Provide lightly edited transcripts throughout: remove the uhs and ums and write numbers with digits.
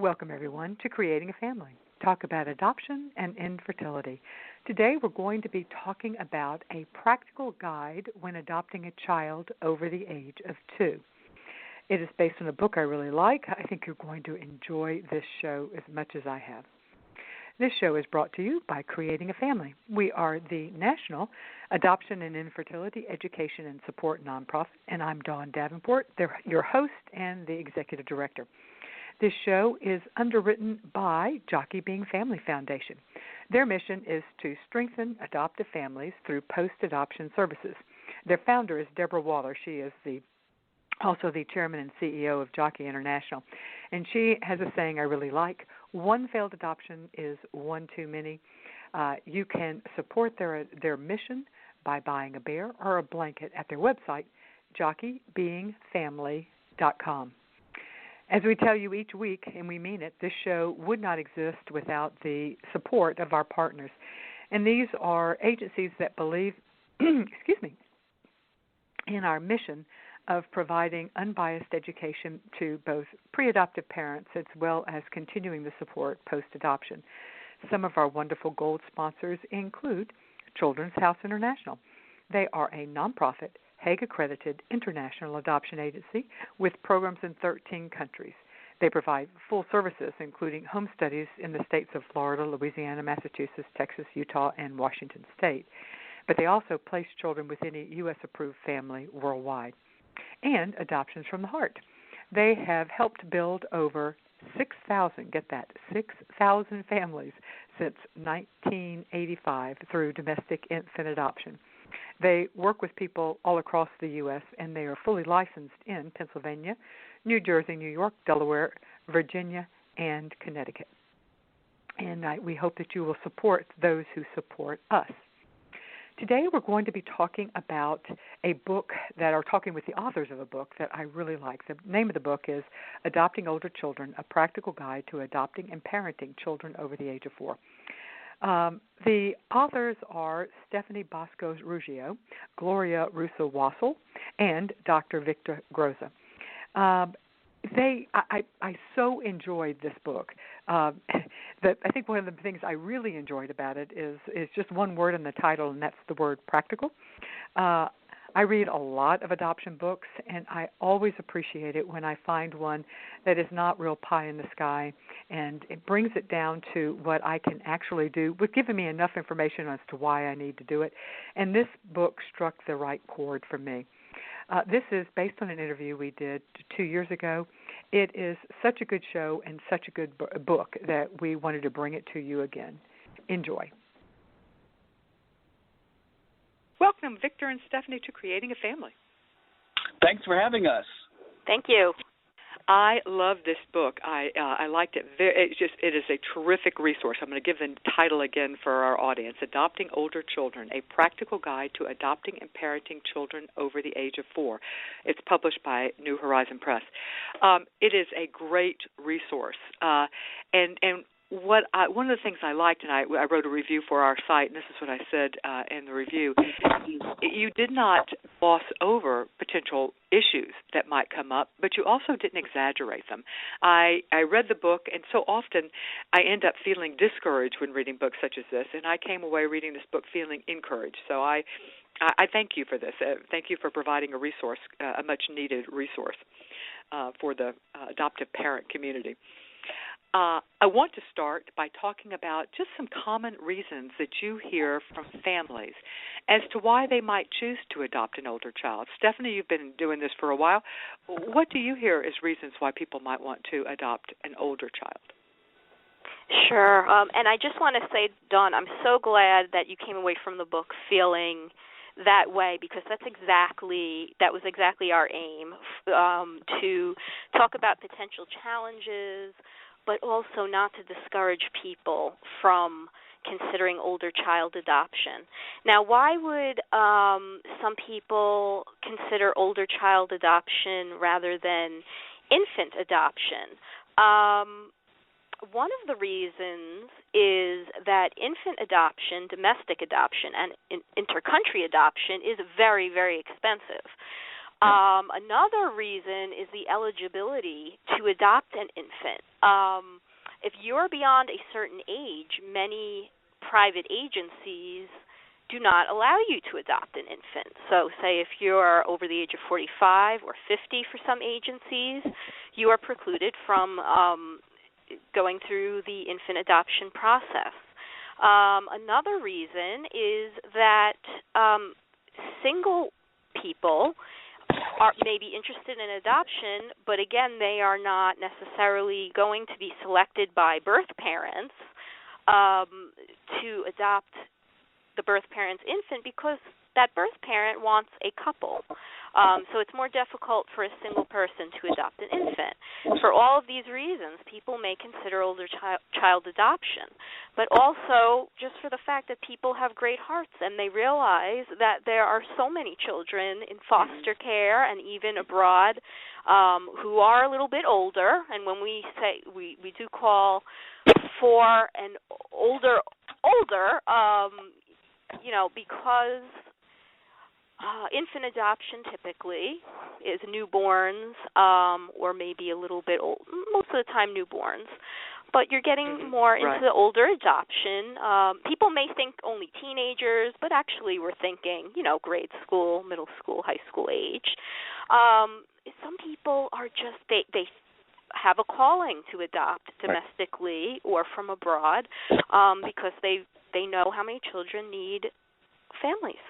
Welcome, everyone, to Creating a Family. Talk about adoption and infertility. Today, we're going to be talking about a practical guide when adopting a child over the age of 2. It is based on a book I really like. I think you're going to enjoy this show as much as I have. This show is brought to you by Creating a Family. We are the National Adoption and Infertility Education and Support Nonprofit, and I'm Dawn Davenport, your host and the Executive Director. This show is underwritten by Jockey Being Family Foundation. Their mission is to strengthen adoptive families through post-adoption services. Their founder is Deborah Waller. She is also the chairman and CEO of Jockey International. And she has a saying I really like: one failed adoption is one too many. You can support their mission by buying a bear or a blanket at their website, jockeybeingfamily.com. As we tell you each week, and we mean it, this show would not exist without the support of our partners. And these are agencies that believe, in our mission of providing unbiased education to both pre-adoptive parents as well as continuing the support post-adoption. Some of our wonderful gold sponsors include Children's House International. They are a nonprofit, Hague-accredited international adoption agency with programs in 13 countries. They provide full services, including home studies in the states of Florida, Louisiana, Massachusetts, Texas, Utah, and Washington State. But they also place children with any U.S.-approved family worldwide. And Adoptions from the Heart. They have helped build over 6,000, get that, 6,000 families since 1985 through domestic infant adoption. They work with people all across the U.S., and they are fully licensed in Pennsylvania, New Jersey, New York, Delaware, Virginia, and Connecticut. And we hope that you will support those who support us. Today we're going to be talking about a book talking with the authors of a book that I really like. The name of the book is Adopting Older Children, A Practical Guide to Adopting and Parenting Children Over the Age of 4. The authors are Stephanie Bosco-Ruggiero, Gloria Russo-Wassel, and Dr. Victor Groza. I so enjoyed this book. I think one of the things I really enjoyed about it is just one word in the title, and that's the word practical. I read a lot of adoption books, and I always appreciate it when I find one that is not real pie in the sky, and it brings it down to what I can actually do, with giving me enough information as to why I need to do it. And this book struck the right chord for me. This is based on an interview we did 2 years ago. It is such a good show and such a good book that we wanted to bring it to you again. Enjoy. Welcome, Victor and Stephanie, to Creating a Family. Thanks for having us. Thank you. I love this book. I liked it. It is a terrific resource. I'm going to give the title again for our audience: Adopting Older Children, A Practical Guide to Adopting and Parenting Children Over the Age of 4. It's published by New Horizon Press. It is a great resource. And one of the things I liked, and I wrote a review for our site, and this is what I said in the review: you did not gloss over potential issues that might come up, but you also didn't exaggerate them. I read the book, and so often I end up feeling discouraged when reading books such as this, and I came away reading this book feeling encouraged. So I thank you for this. Thank you for providing a resource, a much-needed resource for the adoptive parent community. I want to start by talking about just some common reasons that you hear from families as to why they might choose to adopt an older child. Stephanie, you've been doing this for a while. What do you hear as reasons why people might want to adopt an older child? Sure. And I just want to say, Dawn, I'm so glad that you came away from the book feeling that way, because that was exactly our aim, to talk about potential challenges, but also not to discourage people from considering older child adoption. Now, why would some people consider older child adoption rather than infant adoption? One of the reasons is that infant adoption, domestic adoption, and intercountry adoption is very, very expensive. Another reason is the eligibility to adopt an infant. If you're beyond a certain age, many private agencies do not allow you to adopt an infant. So say if you're over the age of 45 or 50 for some agencies, you are precluded from going through the infant adoption process. Another reason is that single people may be interested in adoption, but again, they are not necessarily going to be selected by birth parents to adopt the birth parent's infant because that birth parent wants a couple. So it's more difficult for a single person to adopt an infant. For all of these reasons, people may consider older child adoption, but also just for the fact that people have great hearts and they realize that there are so many children in foster care and even abroad who are a little bit older. And when we say we do call for an older, because infant adoption typically is newborns or maybe a little bit old, most of the time newborns. But you're getting more into the older adoption. People may think only teenagers, but actually we're thinking, grade school, middle school, high school age. Some people are just, they have a calling to adopt domestically or from abroad because they know how many children need families.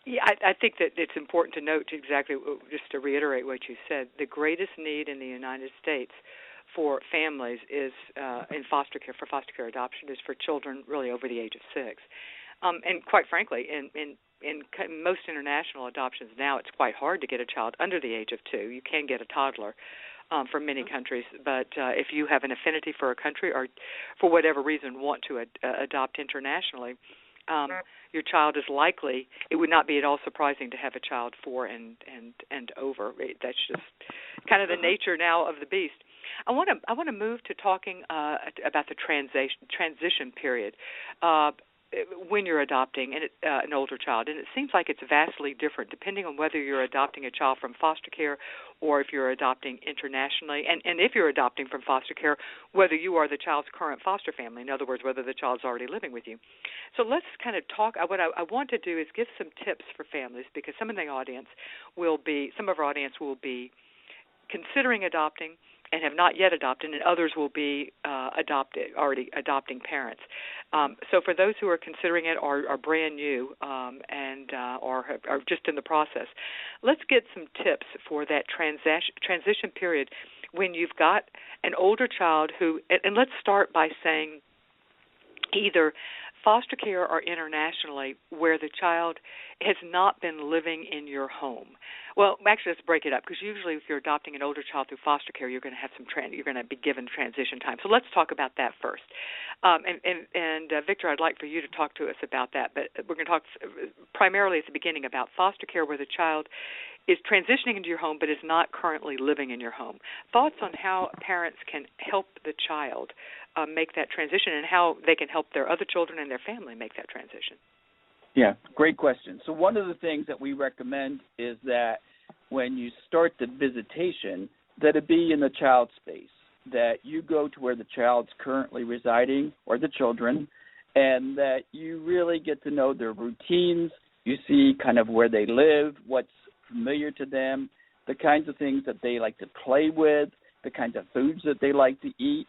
Yeah, I think that it's important to note exactly, just to reiterate what you said, the greatest need in the United States for families is in foster care adoption is for children really over the age of 6. And quite frankly, in most international adoptions now, it's quite hard to get a child under the age of 2. You can get a toddler for many countries, but if you have an affinity for a country or for whatever reason want to adopt internationally, your child is likely, it would not be at all surprising to have a child 4 and over. That's just kind of the nature now of the beast. I want to move to talking about the transition period when you're adopting an older child, and it seems like it's vastly different depending on whether you're adopting a child from foster care or if you're adopting internationally, and if you're adopting from foster care, whether you are the child's current foster family, in other words, whether the child's already living with you. So let's kind of talk. What I want to do is give some tips for families, because some of our audience will be considering adopting and have not yet adopted, and others will be already adopting parents. So for those who are considering it or are brand new and are just in the process, let's get some tips for that transition period when you've got an older child who, and let's start by saying either foster care or internationally, where the child has not been living in your home. Well, actually, let's break it up, because usually if you're adopting an older child through foster care, you're going to have you're going to be given transition time. So let's talk about that first. And Victor, I'd like for you to talk to us about that, but we're going to talk primarily at the beginning about foster care, where the child is transitioning into your home but is not currently living in your home. Thoughts on how parents can help the child make that transition, and how they can help their other children and their family make that transition? Yeah, great question. So one of the things that we recommend is that when you start the visitation, that it be in the child's space, that you go to where the child's currently residing, or the children, and that you really get to know their routines. You see kind of where they live, what's familiar to them, the kinds of things that they like to play with, the kinds of foods that they like to eat,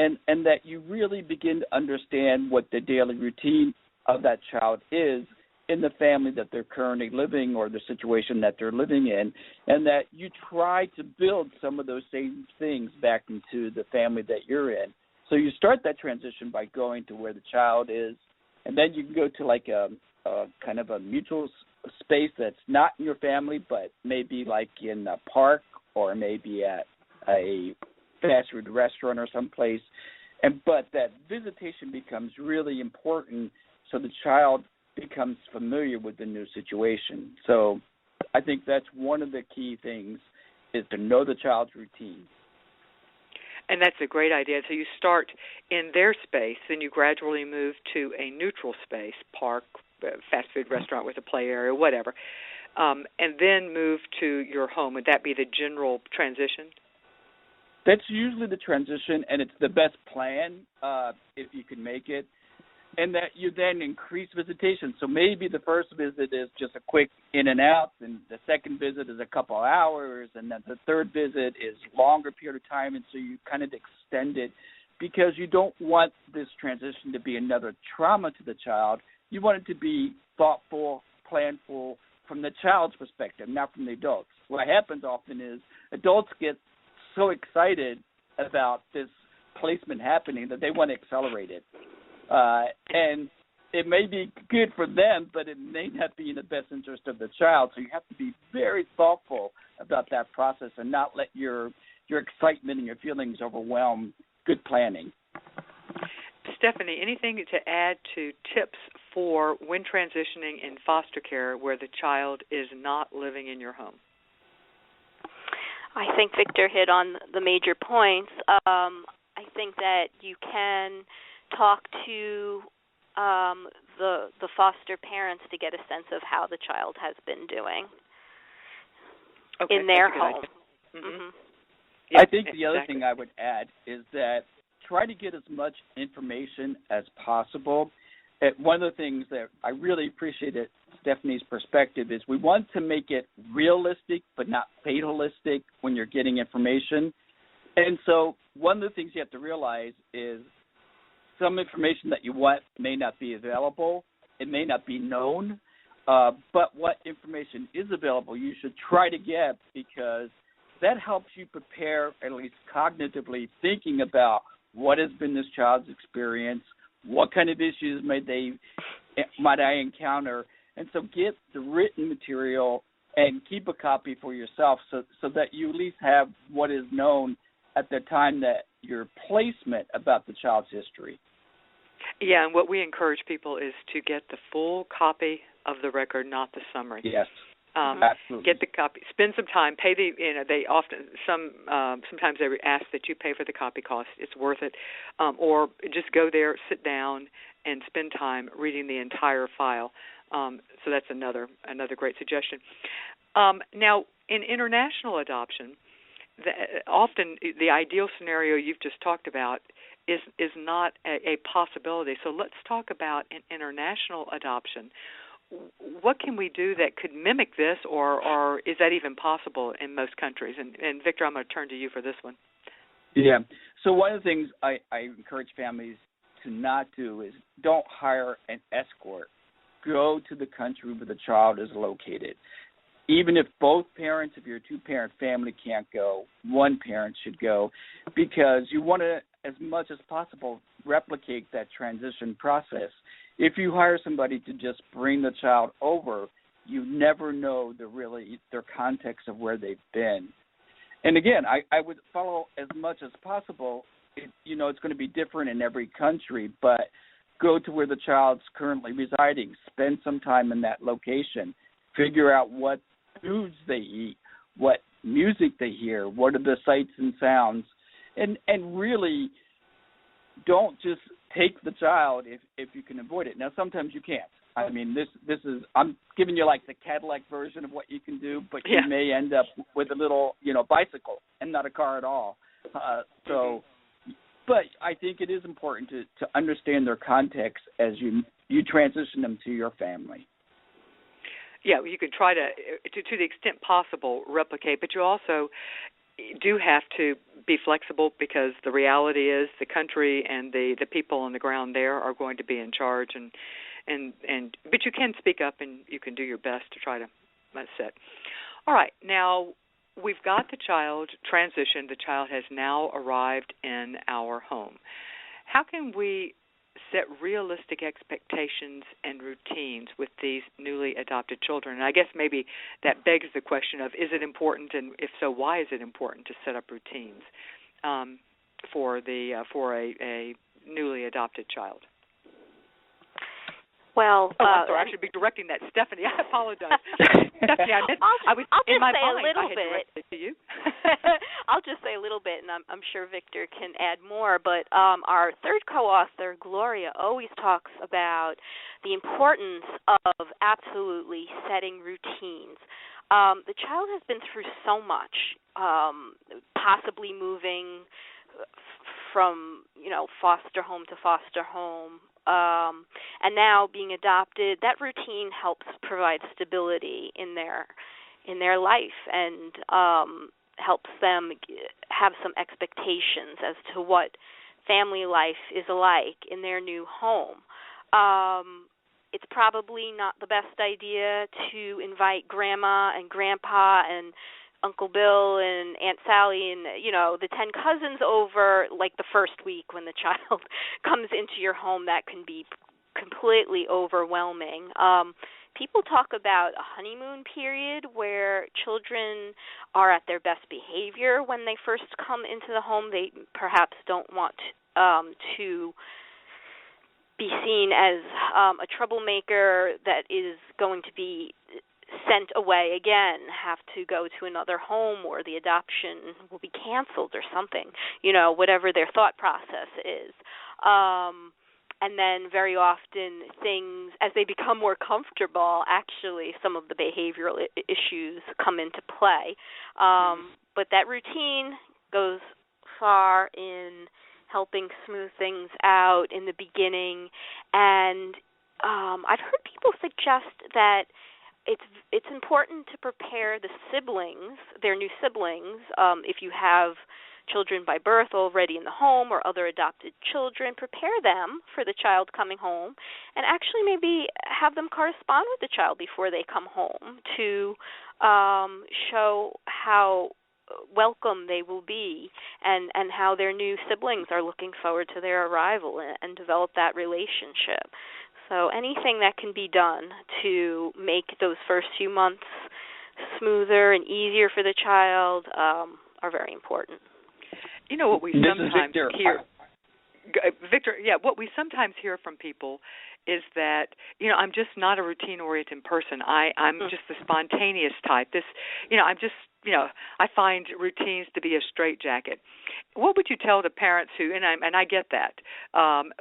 and that you really begin to understand what the daily routine of that child is in the family that they're currently living, or the situation that they're living in, and that you try to build some of those same things back into the family that you're in. So you start that transition by going to where the child is, and then you can go to like a kind of a mutual space that's not in your family, but maybe like in a park or maybe at a fast food restaurant or someplace. But that visitation becomes really important, so the child becomes familiar with the new situation. So I think that's one of the key things, is to know the child's routine. And that's a great idea. So you start in their space, then you gradually move to a neutral space, park, fast food restaurant with a play area, whatever. and then move to your home. Would that be the general transition? That's usually the transition, and it's the best plan if you can make it. And that you then increase visitation. So maybe the first visit is just a quick in and out, and the second visit is a couple hours, and then the third visit is longer period of time, and so you kind of extend it because you don't want this transition to be another trauma to the child. You want it to be thoughtful, planful from the child's perspective, not from the adults. What happens often is adults get so excited about this placement happening that they want to accelerate it. And it may be good for them, but it may not be in the best interest of the child. So you have to be very thoughtful about that process and not let your excitement and your feelings overwhelm good planning. Stephanie, anything to add to tips for when transitioning in foster care where the child is not living in your home? I think Victor hit on the major points. I think that you can talk to the foster parents to get a sense of how the child has been doing in their home. Mm-hmm. I think the other thing I would add is that try to get as much information as possible. One of the things that I really appreciated Stephanie's perspective is we want to make it realistic but not fatalistic when you're getting information. And so one of the things you have to realize is some information that you want may not be available. It may not be known. But what information is available, you should try to get because that helps you prepare, at least cognitively, thinking about what has been this child's experience, what kind of issues might I encounter. And so get the written material and keep a copy for yourself so that you at least have what is known at the time that your placement about the child's history. Yeah, and what we encourage people is to get the full copy of the record, not the summary. Yes, absolutely. Get the copy. Spend some time. Pay the. They often sometimes they ask that you pay for the copy cost. It's worth it, or just go there, sit down, and spend time reading the entire file. So that's another great suggestion. Now, in international adoption, often the ideal scenario you've just talked about is not a possibility. So let's talk about an international adoption. What can we do that could mimic this, or is that even possible in most countries? And Victor, I'm going to turn to you for this one. Yeah. So one of the things I encourage families to not do is don't hire an escort. Go to the country where the child is located. Even if both parents, if you're a two-parent family, can't go, one parent should go because you want to, as much as possible, replicate that transition process. If you hire somebody to just bring the child over, you never know their context of where they've been. And again, I would follow as much as possible. It's going to be different in every country, but go to where the child's currently residing. Spend some time in that location. Figure out what foods they eat, what music they hear, what are the sights and sounds, and really don't just take the child if you can avoid it. Now, sometimes you can't. I mean, this is I'm giving you like the Cadillac version of what you can do, but you may end up with a little, bicycle and not a car at all. But I think it is important to understand their context as you transition them to your family. Yeah, you can try to the extent possible, replicate, but you also do have to be flexible because the reality is the country and the people on the ground there are going to be in charge, but you can speak up and you can do your best to try to set. All right, now we've got the child transitioned. The child has now arrived in our home. How can we set realistic expectations and routines with these newly adopted children? And I guess maybe that begs the question of, is it important, and if so, why is it important to set up routines for a newly adopted child? Well, I'm sorry. I should be directing that, Stephanie. I apologize. Stephanie, I was I'll in just my say mind. a little I had bit. directed it to you. I'll just say a little bit, and I'm sure Victor can add more. But our third co-author, Gloria, always talks about the importance of absolutely setting routines. The child has been through so much, possibly moving from foster home to foster home. And now being adopted, that routine helps provide stability in their life and helps them have some expectations as to what family life is like in their new home. It's probably not the best idea to invite Grandma and Grandpa and Uncle Bill and Aunt Sally and, the 10 cousins over like the first week when the child comes into your home. That can be completely overwhelming. People talk about a honeymoon period where children are at their best behavior when they first come into the home. They perhaps don't want to be seen as a troublemaker that is going to be sent away again, have to go to another home, or the adoption will be canceled or something, whatever their thought process is. And then very often things, as they become more comfortable, actually some of the behavioral issues come into play. But that routine goes far in helping smooth things out in the beginning. And I've heard people suggest that it's important to prepare the siblings, their new siblings, if you have children by birth already in the home or other adopted children, prepare them for the child coming home and actually maybe have them correspond with the child before they come home to show how welcome they will be and how their new siblings are looking forward to their arrival and develop that relationship. So anything that can be done to make those first few months smoother and easier for the child are very important. What we sometimes hear, Victor, what we sometimes hear from people is that, I'm just not a routine-oriented person. I'm just the spontaneous type. I find routines to be a straitjacket. What would you tell the parents who, and I get that,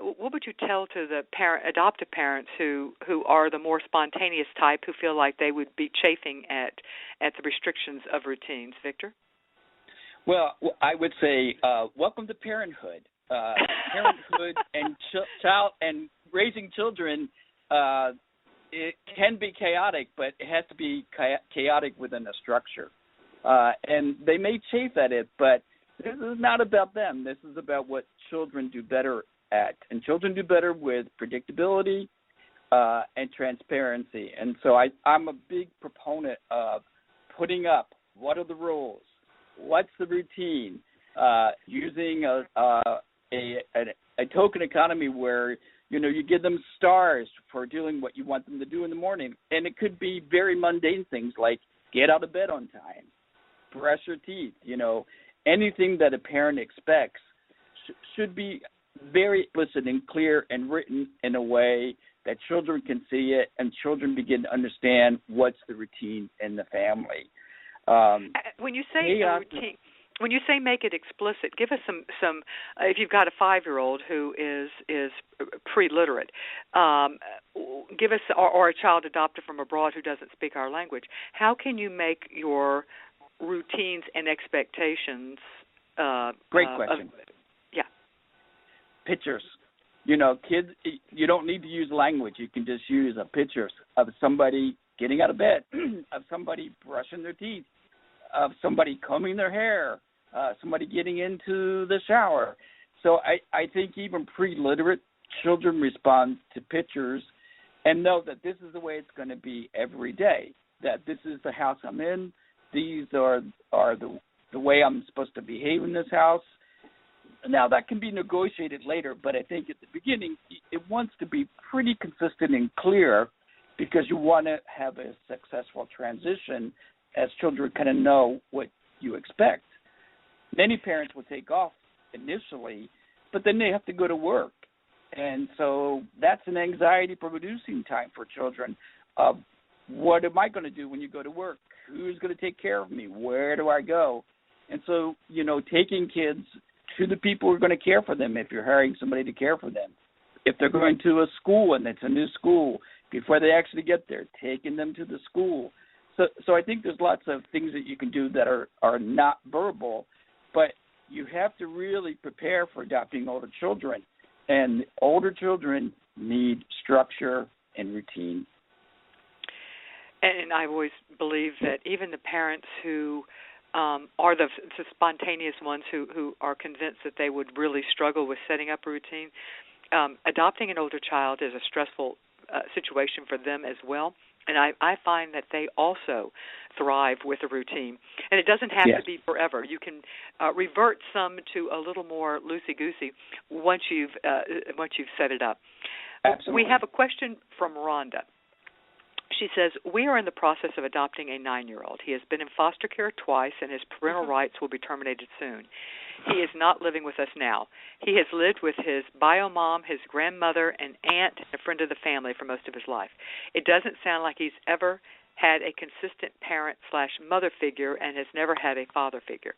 what would you tell to the adoptive parents who are the more spontaneous type, who feel like they would be chafing at the restrictions of routines? Victor? Well, I would say welcome to parenthood. Parenthood and child and raising children, it can be chaotic, but it has to be chaotic within a structure. And they may chafe at it, but this is not about them. This is about what children do better at. And children do better with predictability and transparency. And so I'm a big proponent of putting up what are the rules, what's the routine, using a token economy where you give them stars for doing what you want them to do in the morning. And it could be very mundane things like get out of bed on time, brush your teeth. Anything that a parent expects should be very explicit and clear and written in a way that children can see it and children begin to understand what's the routine in the family. When you say routine, when you say make it explicit, give us some. If you've got a 5-year-old who is pre-literate, give us, or a child adopted from abroad who doesn't speak our language. How can you make your routines and expectations? Great question. Pictures. Kids, you don't need to use language. You can just use a picture of somebody getting out of bed, of somebody brushing their teeth, of somebody combing their hair, somebody getting into the shower. So I think even pre-literate children respond to pictures and know that this is the way it's going to be every day, that this is the house I'm in, these are the way I'm supposed to behave in this house. Now, that can be negotiated later, but I think at the beginning it wants to be pretty consistent and clear because you want to have a successful transition as children kind of know what you expect. Many parents will take off initially, but then they have to go to work. And so that's an anxiety-producing time for children. What am I going to do when you go to work? Who's going to take care of me? Where do I go? And so, taking kids to the people who are going to care for them if you're hiring somebody to care for them. If they're going to a school and it's a new school, before they actually get there, taking them to the school. So I think there's lots of things that you can do that are not verbal, but you have to really prepare for adopting older children. And older children need structure and routine. And I always believe that even the parents who are the spontaneous ones who are convinced that they would really struggle with setting up a routine, adopting an older child is a stressful situation for them as well. And I find that they also thrive with a routine. And it doesn't have to be forever. You can revert some to a little more loosey-goosey once you've set it up. Absolutely. We have a question from Rhonda. She says, we are in the process of adopting a 9-year-old. He has been in foster care twice, and his parental rights will be terminated soon. He is not living with us now. He has lived with his bio mom, his grandmother, an aunt, and a friend of the family for most of his life. It doesn't sound like he's ever had a consistent parent/mother figure and has never had a father figure.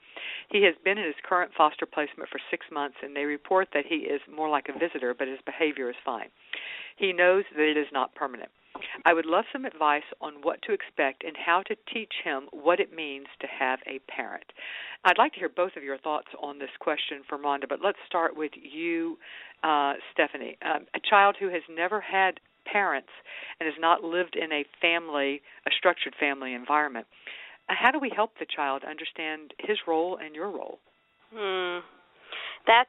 He has been in his current foster placement for 6 months, and they report that he is more like a visitor, but his behavior is fine. He knows that it is not permanent. I would love some advice on what to expect and how to teach him what it means to have a parent. I'd like to hear both of your thoughts on this question from Rhonda, but let's start with you, Stephanie. A child who has never had parents and has not lived in a structured family environment. How do we help the child understand his role and your role? That's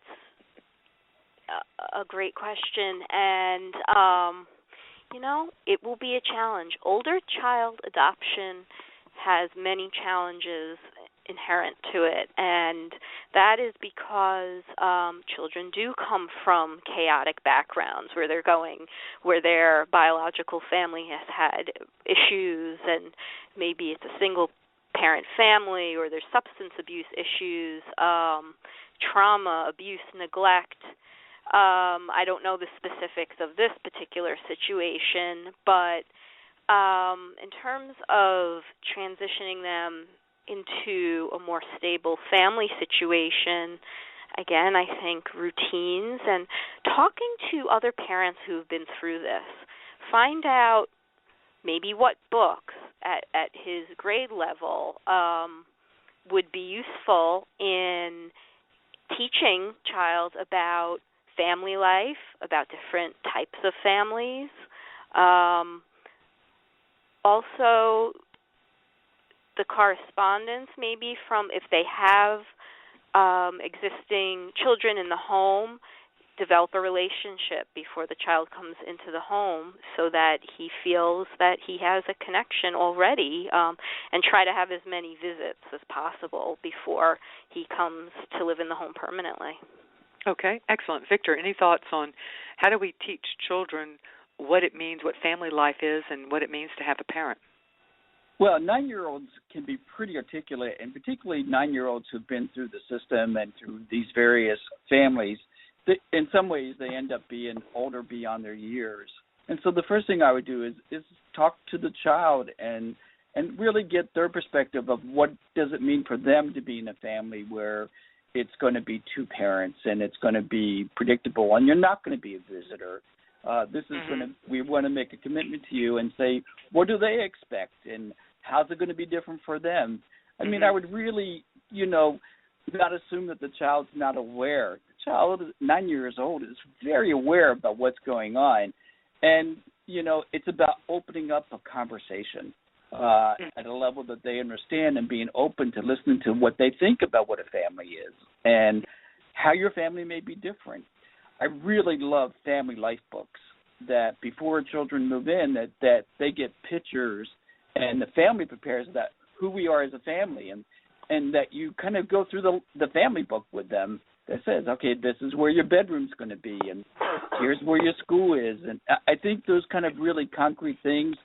a great question, and it will be a challenge. Older child adoption has many challenges inherent to it, and that is because children do come from chaotic backgrounds where their biological family has had issues, and maybe it's a single parent family, or there's substance abuse issues, trauma, abuse, neglect. I don't know the specifics of this particular situation, but in terms of transitioning them into a more stable family situation, again, I think routines and talking to other parents who've been through this. Find out maybe what books at his grade level would be useful in teaching child about family life, about different types of families. Also, the correspondence maybe from if they have existing children in the home, develop a relationship before the child comes into the home so that he feels that he has a connection already, and try to have as many visits as possible before he comes to live in the home permanently. Okay, excellent. Victor, any thoughts on how do we teach children what it means, what family life is, and what it means to have a parent? Well, 9-year-olds can be pretty articulate, and particularly 9-year-olds who've been through the system and through these various families. In some ways, they end up being older beyond their years. And so the first thing I would do is talk to the child and really get their perspective of what does it mean for them to be in a family where it's going to be two parents and it's going to be predictable and you're not going to be a visitor. This is we want to make a commitment to you and say, what do they expect and how's it going to be different for them? I mean, I would really, not assume that the child's not aware. The child, 9 years old, is very aware about what's going on. And, it's about opening up a conversation at a level that they understand and being open to listening to what they think about what a family is and how your family may be different. I really love family life books that before children move in, that they get pictures and the family prepares that who we are as a family and that you kind of go through the family book with them that says, okay, this is where your bedroom's going to be and here's where your school is. And I think those kind of really concrete things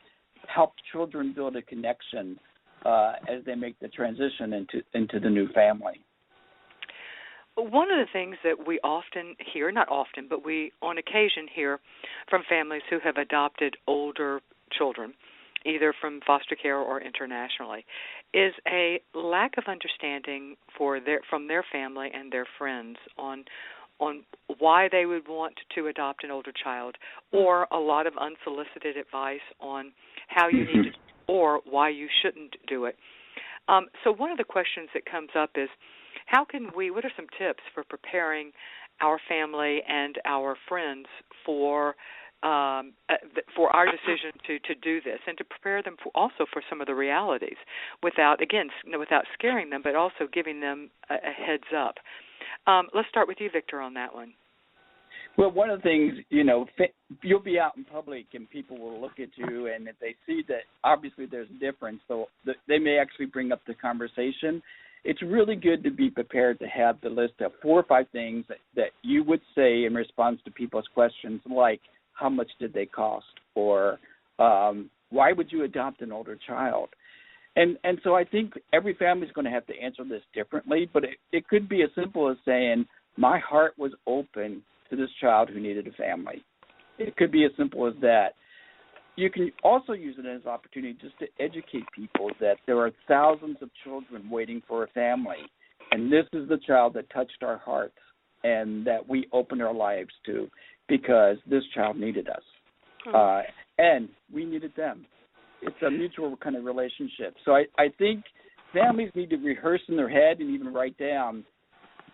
help children build a connection as they make the transition into the new family. One of the things that we often hear, not often, but we on occasion hear from families who have adopted older children, either from foster care or internationally, is a lack of understanding from their family and their friends on why they would want to adopt an older child, or a lot of unsolicited advice on how you need to, or why you shouldn't do it. So one of the questions that comes up is, what are some tips for preparing our family and our friends for our decision to do this, and to prepare them also for some of the realities without scaring them, but also giving them a heads up. Let's start with you, Victor, on that one. Well, one of the things, you'll be out in public and people will look at you, and if they see that obviously there's a difference, so they may actually bring up the conversation. It's really good to be prepared to have the list of 4 or 5 things that you would say in response to people's questions, like how much did they cost, or why would you adopt an older child? And so I think every family is going to have to answer this differently, but it could be as simple as saying, my heart was open to this child who needed a family. It could be as simple as that. You can also use it as an opportunity just to educate people that there are thousands of children waiting for a family, and this is the child that touched our hearts and that we opened our lives to because this child needed us, and we needed them. It's a mutual kind of relationship. So I think families need to rehearse in their head and even write down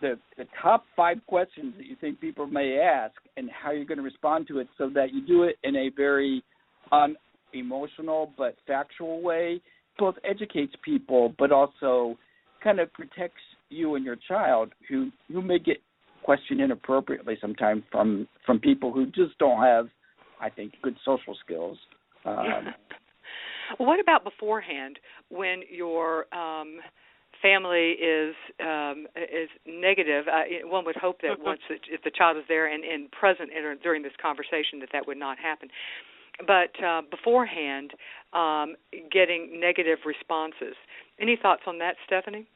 the top 5 questions that you think people may ask and how you're going to respond to it, so that you do it in a very unemotional but factual way. Both educates people but also kind of protects you and your child who may get questioned inappropriately sometimes from people who just don't have, I think, good social skills. What about beforehand, when your family is negative? One would hope that if the child is there and present during this conversation, that would not happen. But beforehand, getting negative responses. Any thoughts on that, Stephanie?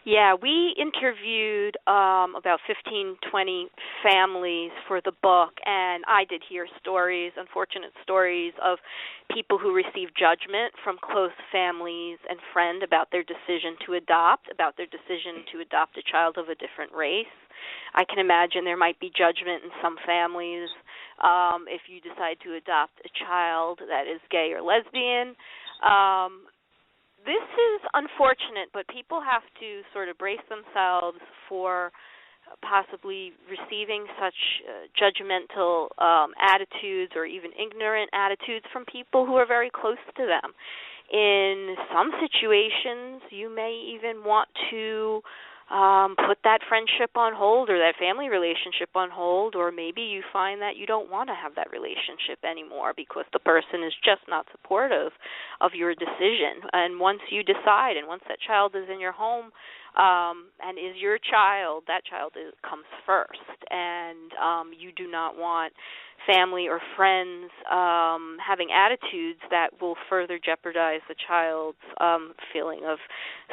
Yeah, we interviewed about 15, 20 families for the book, and I did hear unfortunate stories of people who received judgment from close families and friends about their decision to adopt a child of a different race. I can imagine there might be judgment in some families if you decide to adopt a child that is gay or lesbian. This is unfortunate, but people have to sort of brace themselves for possibly receiving such judgmental attitudes or even ignorant attitudes from people who are very close to them. In some situations, you may even want to put that friendship on hold or that family relationship on hold, or maybe you find that you don't want to have that relationship anymore because the person is just not supportive of your decision. And once you decide, and once that child is in your home and is your child, that child comes first. And you do not want family or friends having attitudes that will further jeopardize the child's feeling of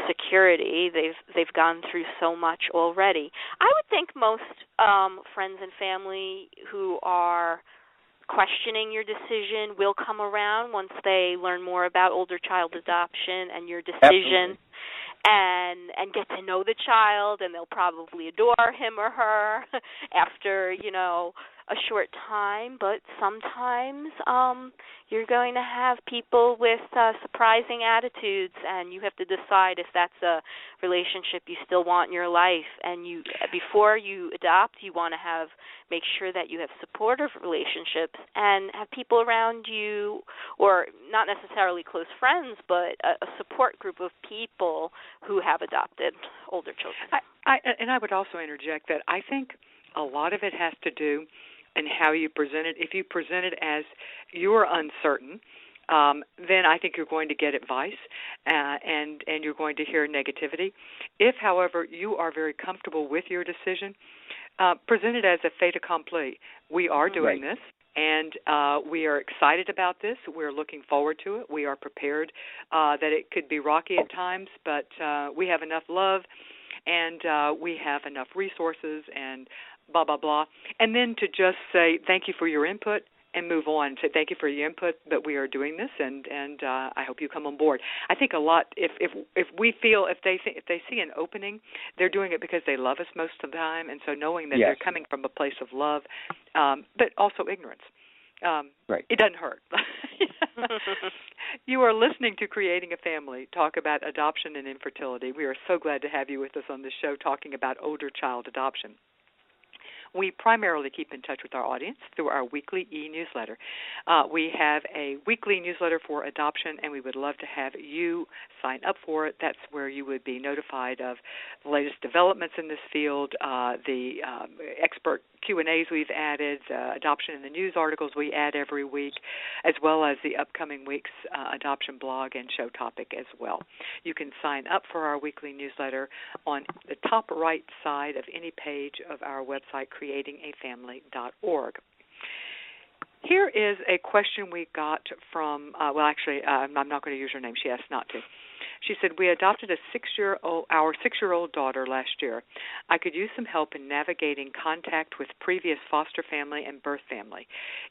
security. They've gone through so much already. I would think most friends and family who are questioning your decision will come around once they learn more about older child adoption and your decision. Absolutely. And get to know the child, and they'll probably adore him or her after, a short time. But sometimes you're going to have people with surprising attitudes, and you have to decide if that's a relationship you still want in your life. And before you adopt, you want to make sure that you have supportive relationships and have people around you, or not necessarily close friends, but a support group of people who have adopted older children. I would also interject that I think a lot of it has to do in how you present it. If you present it as you're uncertain, then I think you're going to get advice and you're going to hear negativity. If, however, you are very comfortable with your decision, present it as a fait accompli. We are doing this, and we are excited about this. We're looking forward to it. We are prepared that it could be rocky at times, but we have enough love and we have enough resources and blah, blah, blah. And then to just say thank you for your input and move on. Say thank you for your input, but we are doing this, and I hope you come on board. I think a lot, if we feel, if they see an opening, they're doing it because they love us most of the time, and so knowing that they're coming from a place of love, but also ignorance. Right. It doesn't hurt. You are listening to Creating a Family, talk about adoption and infertility. We are so glad to have you with us on this show talking about older child adoption. We primarily keep in touch with our audience through our weekly e-newsletter. We have a weekly newsletter for adoption, and we would love to have you sign up for it. That's where you would be notified of the latest developments in this field, the expert Q&As we've added, adoption in the news articles we add every week, as well as the upcoming week's adoption blog and show topic as well. You can sign up for our weekly newsletter on the top right side of any page of our website, creatingafamily.org. Here is a question we got from, I'm not going to use her name. She asked not to. She said, we adopted our 6-year-old daughter last year. I could use some help in navigating contact with previous foster family and birth family.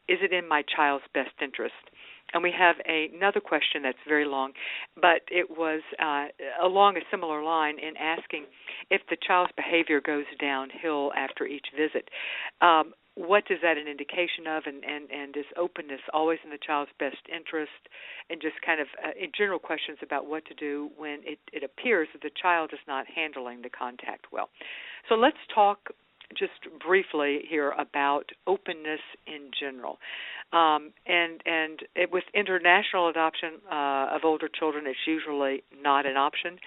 Is it in my child's best interest? And we have another question that's very long, but it was along a similar line in asking if the child's behavior goes downhill after each visit. What is that an indication of, and is openness always in the child's best interest, and just kind of in general questions about what to do when it appears that the child is not handling the contact well. So let's talk just briefly here about openness in general. With international adoption of older children, it's usually not an option.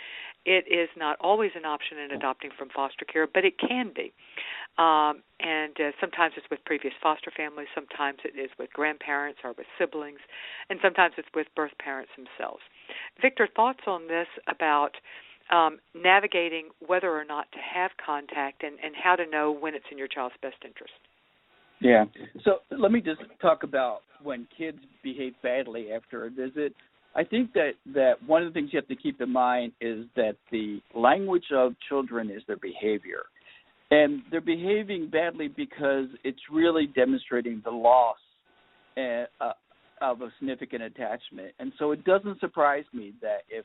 It is not always an option in adopting from foster care, but it can be. Sometimes it's with previous foster families, sometimes it is with grandparents or with siblings, and sometimes it's with birth parents themselves. Victor, thoughts on this about navigating whether or not to have contact and how to know when it's in your child's best interest? Yeah. So let me just talk about when kids behave badly after a visit. I think that one of the things you have to keep in mind is that the language of children is their behavior. And they're behaving badly because it's really demonstrating the loss of a significant attachment. And so it doesn't surprise me that if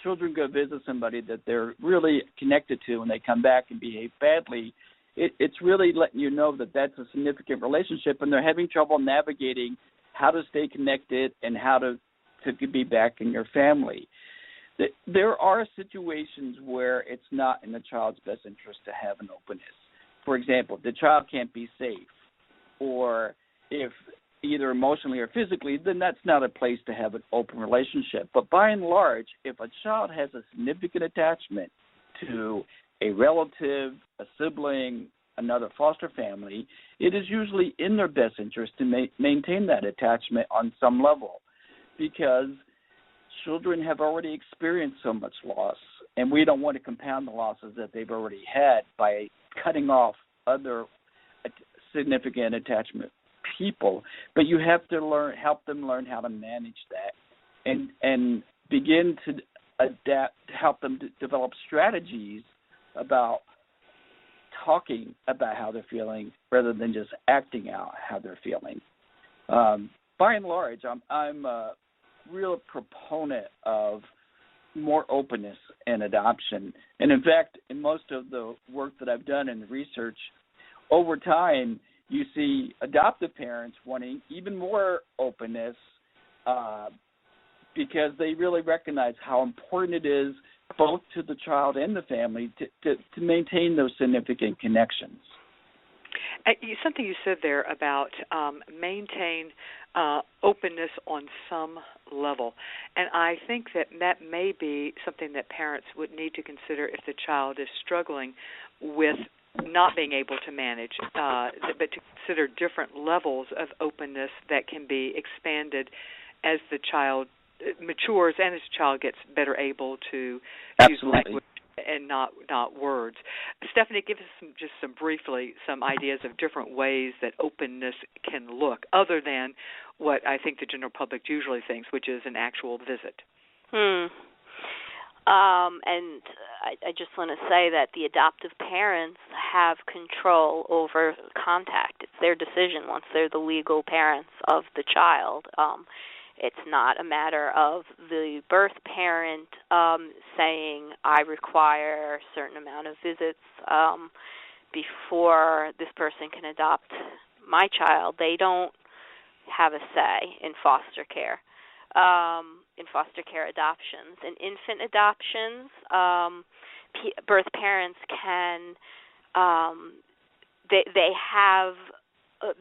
children go visit somebody that they're really connected to and they come back and behave badly, it's really letting you know that that's a significant relationship and they're having trouble navigating how to stay connected and how to be back in your family. There are situations where it's not in the child's best interest to have an openness. For example, if the child can't be safe, or if either emotionally or physically, then that's not a place to have an open relationship. But by and large, if a child has a significant attachment to a relative, a sibling, another foster family, it is usually in their best interest to maintain that attachment on some level, because children have already experienced so much loss, and we don't want to compound the losses that they've already had by cutting off other significant attachment people. But you have to help them learn how to manage that, and begin to adapt, help them develop strategies about talking about how they're feeling rather than just acting out how they're feeling. By and large, I'm a real proponent of more openness in adoption. And in fact, in most of the work that I've done in the research, over time, you see adoptive parents wanting even more openness because they really recognize how important it is both to the child and the family to maintain those significant connections. Something you said there about maintain openness on some level. And I think that may be something that parents would need to consider if the child is struggling with not being able to manage, but to consider different levels of openness that can be expanded as the child matures and as the child gets better able to use language and not words. Stephanie, give us briefly some ideas of different ways that openness can look, other than what I think the general public usually thinks, which is an actual visit. And I just want to say that the adoptive parents have control over contact. It's their decision once they're the legal parents of the child. It's not a matter of the birth parent saying, I require a certain amount of visits before this person can adopt my child. They don't have a say in foster care. In foster care adoptions. In infant adoptions, birth parents can, they have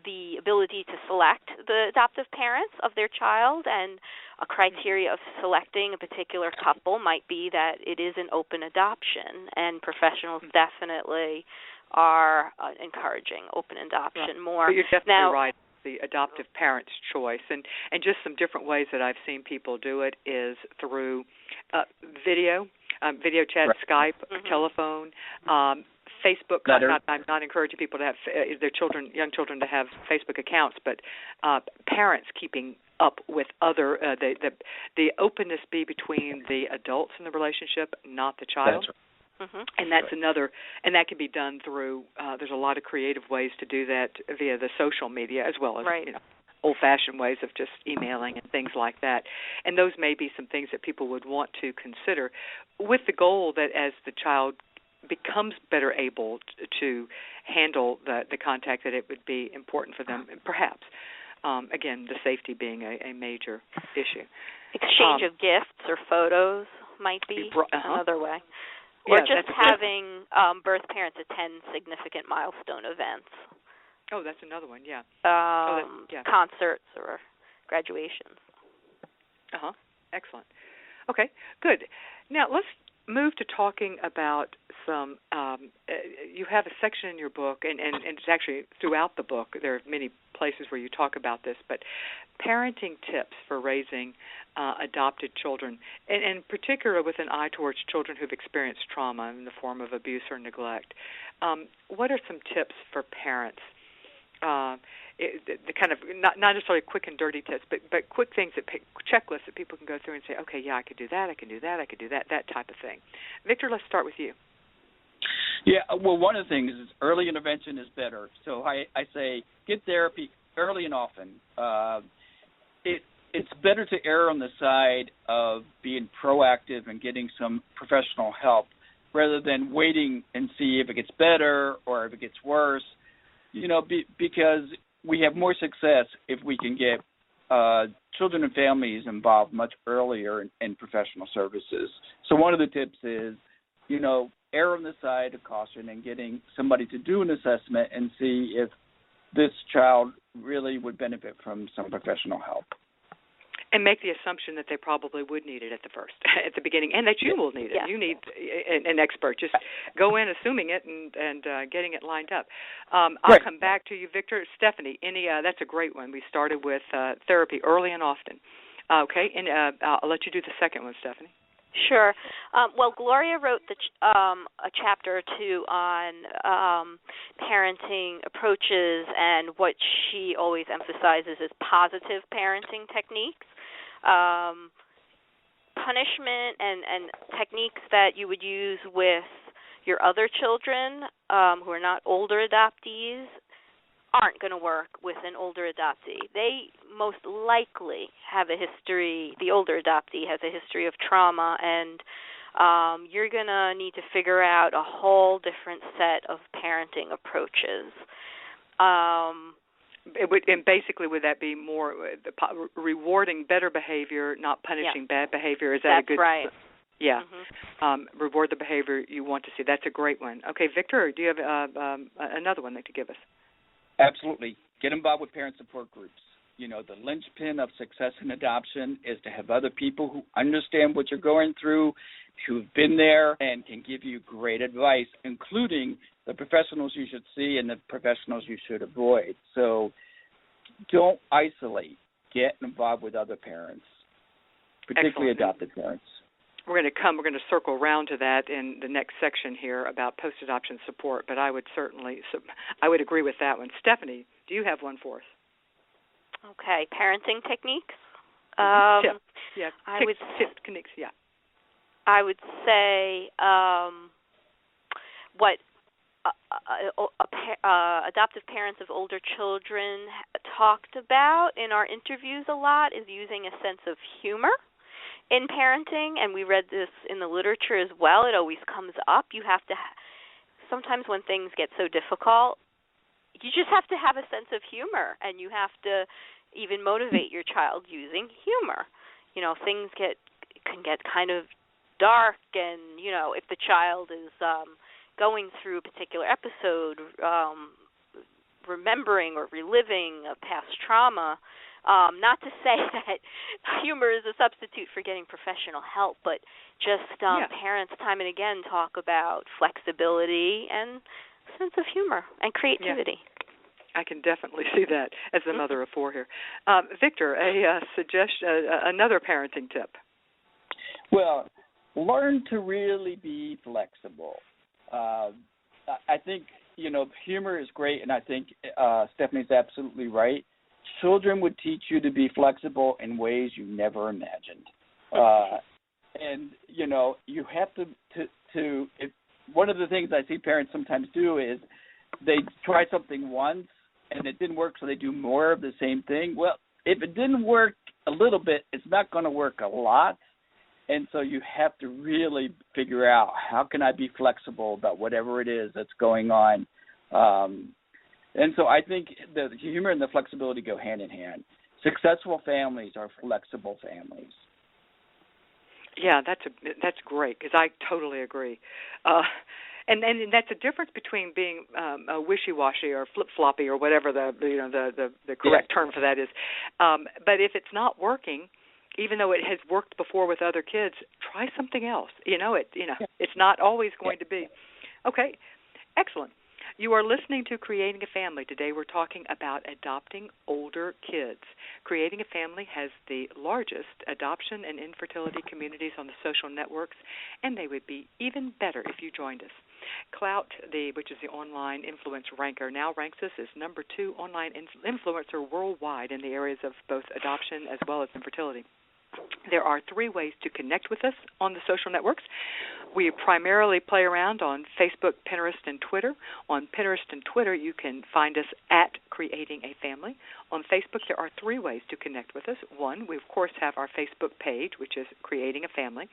the ability to select the adoptive parents of their child, and a criteria of selecting a particular couple might be that it is an open adoption, and professionals definitely are encouraging open adoption more. But you're definitely right. The adoptive parent's choice, and just some different ways that I've seen people do it is through video chat, right. Skype, telephone, Facebook. I'm not encouraging people to have their young children to have Facebook accounts, but parents keeping up with other the openness be between the adults in the relationship, not the child. That's right. And that's another, and that can be done through, there's a lot of creative ways to do that via the social media as well as old-fashioned ways of just emailing and things like that. And those may be some things that people would want to consider with the goal that as the child becomes better able to handle the contact, that it would be important for them, perhaps. Again, the safety being a major issue. Exchange of gifts or photos might be another way. Or just having birth parents attend significant milestone events. Oh, that's another one, yeah. Concerts or graduations. Excellent. Okay, good. Now, let's move to talking about some, you have a section in your book, and it's actually throughout the book. There are many places where you talk about this, but parenting tips for raising adopted children, and in particular with an eye towards children who've experienced trauma in the form of abuse or neglect. What are some tips for parents? The kind of not necessarily quick and dirty tips, but quick things, checklists that people can go through and say, okay, yeah, I could do that, I could do that, I could do that, that type of thing. Victor, let's start with you. Yeah, well, one of the things is early intervention is better. So I say get therapy early and often. It's better to err on the side of being proactive and getting some professional help rather than waiting and see if it gets better or if it gets worse. Because we have more success if we can get children and families involved much earlier in professional services. So one of the tips is, err on the side of caution and getting somebody to do an assessment and see if this child really would benefit from some professional help. And make the assumption that they probably would need it at the beginning, and that you will need it. Yeah. You need an expert. Just go in assuming it and getting it lined up. I'll come back to you, Victor. Stephanie, that's a great one. We started with therapy early and often. Okay, and I'll let you do the second one, Stephanie. Sure. Well, Gloria wrote a chapter or two on parenting approaches, and what she always emphasizes is positive parenting techniques. Punishment and techniques that you would use with your other children who are not older adoptees aren't going to work with an older adoptee. They most likely have a history, the older adoptee has a history of trauma, and you're going to need to figure out a whole different set of parenting approaches. And basically, would that be more rewarding better behavior, not punishing bad behavior? Is that a good? That's right. Yeah. Reward the behavior you want to see. That's a great one. Okay, Victor, do you have another one to give us? Absolutely. Get involved with parent support groups. The linchpin of success in adoption is to have other people who understand what you're going through, who've been there, and can give you great advice, including the professionals you should see and the professionals you should avoid. So don't isolate. Get involved with other parents, particularly adopted parents. We're going to circle around to that in the next section here about post-adoption support, but I would agree with that one. Stephanie, do you have one for us? Okay, parenting techniques. Techniques, yeah. I would say what adoptive parents of older children talked about in our interviews a lot is using a sense of humor in parenting, and we read this in the literature as well. It always comes up. You have to sometimes when things get so difficult, you just have to have a sense of humor, and you have to even motivate your child using humor. Things can get kind of dark, and if the child is going through a particular episode, remembering or reliving a past trauma, not to say that humor is a substitute for getting professional help, but just parents time and again talk about flexibility and sense of humor and creativity. Yeah. I can definitely see that as a mother of four here. Victor, a suggestion, another parenting tip. Well, learn to really be flexible. I think, humor is great, and I think Stephanie's absolutely right. Children would teach you to be flexible in ways you never imagined. And, you have to one of the things I see parents sometimes do is they try something once and it didn't work, so they do more of the same thing. Well, if it didn't work a little bit, it's not going to work a lot. And so you have to really figure out, how can I be flexible about whatever it is that's going on? And so I think the humor and the flexibility go hand in hand. Successful families are flexible families. Yeah, that's great, because I totally agree. And that's a difference between being wishy-washy or flip-floppy or whatever the correct term for that is. But if it's not working, even though it has worked before with other kids, try something else. It's not always going to be. Okay, excellent. You are listening to Creating a Family. Today we're talking about adopting older kids. Creating a Family has the largest adoption and infertility communities on the social networks, and they would be even better if you joined us. Clout, which is the online influence ranker, now ranks us as number 2 online influencer worldwide in the areas of both adoption as well as infertility. There are 3 ways to connect with us on the social networks. We primarily play around on Facebook, Pinterest, and Twitter. On Pinterest and Twitter, you can find us at Creating a Family. On Facebook, there are 3 ways to connect with us. 1, we, of course, have our Facebook page, which is Creating a Family.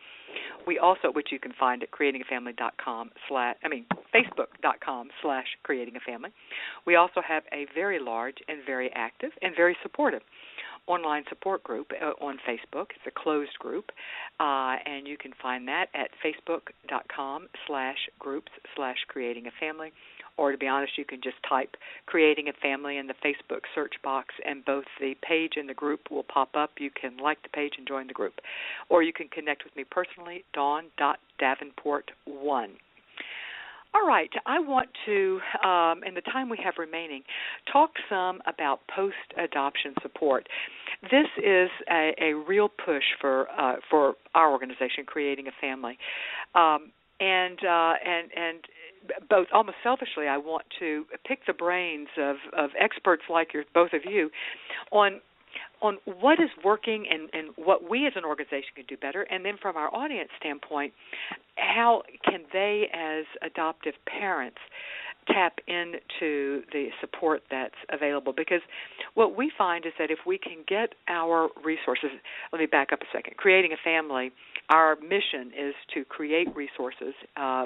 We also, which you can find at Facebook.com/Creating a Family. We also have a very large and very active and very supportive online support group on Facebook. It's a closed group, and you can find that at Facebook.com/groups/Creating a Family. Or to be honest, you can just type Creating a Family in the Facebook search box, and both the page and the group will pop up. You can like the page and join the group. Or you can connect with me personally, Dawn.Davenport1. All right, I want to, in the time we have remaining, talk some about post-adoption support. This is a real push for our organization, Creating a Family, and both almost selfishly, I want to pick the brains of experts like both of you on what is working and what we as an organization can do better, and then from our audience standpoint, how can they as adoptive parents tap into the support that's available? Because what we find is that if we can get our resources, let me back up a second. Creating a Family, our mission is to create resources